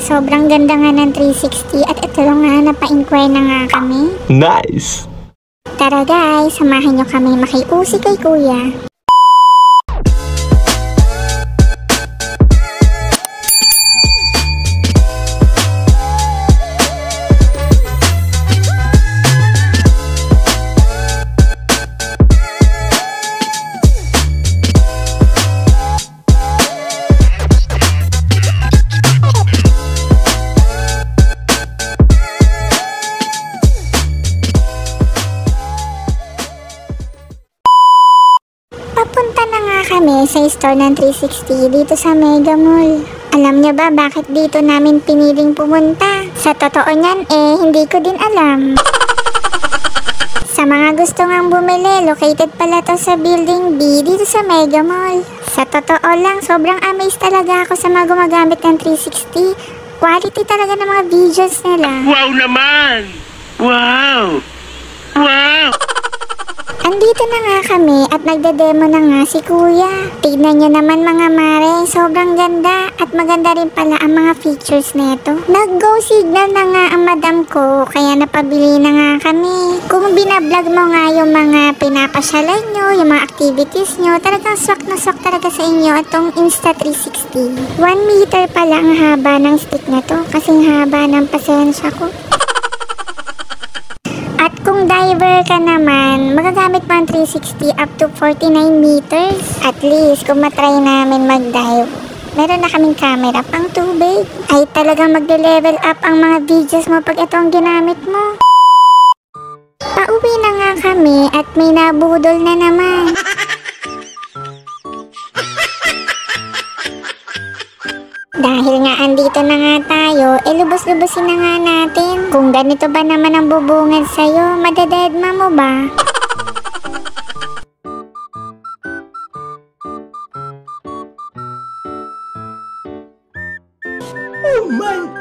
sobrang ganda nga ng 360 at ito lang nga, napa-inquire na nga kami. Nice! Tara guys, samahan nyo kami makiusi kay kuya. Papunta na nga kami sa store ng 360 dito sa Mega Mall. Alam niyo ba bakit dito namin piniling pumunta? Sa totoo niyan hindi ko din alam. Sa mga gusto ngang bumili, located pala to sa Building B dito sa Mega Mall. Sa totoo lang, sobrang amazed talaga ako sa mga gumagamit ng 360. Quality talaga ng mga videos nila. Wow naman! Wow! Wow! Andito na nga kami at nagde-demo na nga si kuya. Tignan nyo naman mga mare, sobrang ganda at maganda rin pala ang mga features neto. Nag-go signal na nga ang madam ko kaya napabili na nga kami. Kung binablog mo nga yung mga pinapasyalan nyo, yung mga activities nyo, talagang swak na swak talaga sa inyo itong Insta360. 1 meter pala ang haba ng stick na to kasing haba ng pasensya ko. At kung diver ka naman, magagamit mo ang 360 up to 49 meters. At least, kung matry namin mag-dive, meron na kaming camera pang tubig. Ay talagang magle-level up ang mga videos mo pag ito ang ginamit mo. Pauwi na nga kami at may nabudol na naman. Dahil nga andito na nga tayo, lubos-lubosin na nga natin. Kung ganito ba naman ang bubungad sa'yo, madadedma mo ba? Oh my